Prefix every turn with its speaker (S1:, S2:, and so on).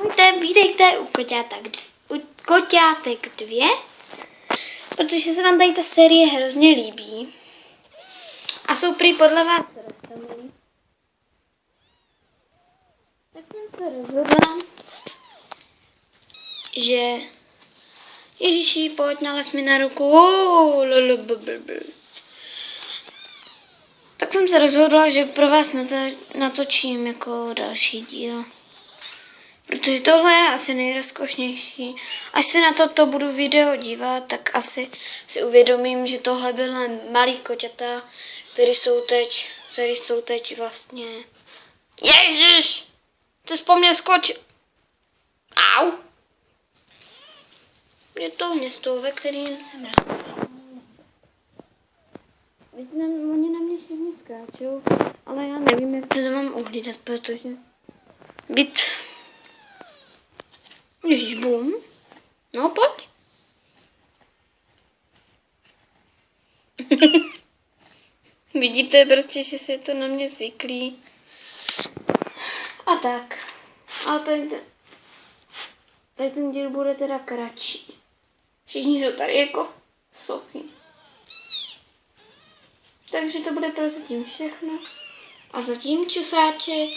S1: Ahojte, vítejte u Koťátek 2, protože se nám tady ta série hrozně líbí. A jsou prý podle vás roztomilí. Tak jsem se rozhodla, že Ježíši, pojď, nalez mi na ruku. Tak jsem se rozhodla, že pro vás natočím jako další díl. Protože tohle je asi nejrozkošnější. Až se na toto budu video dívat, tak asi si uvědomím, že tohle byly malí koťata, které jsou teď vlastně... Ježiš! Ty jsi po mně skočil. Au! Je to město, ve kterém jsem rád. Oni na mě všichni skáčou, ale já nevím, jak to mám uhlídat, protože... Byt... Ježíš, bum. No, pojď. Vidíte prostě, že si je to na mě zvyklý. A tak. Ale tady ten díl bude teda kratší. Všichni jsou tady jako sochy. Takže to bude prozatím všechno. A zatím čusáček.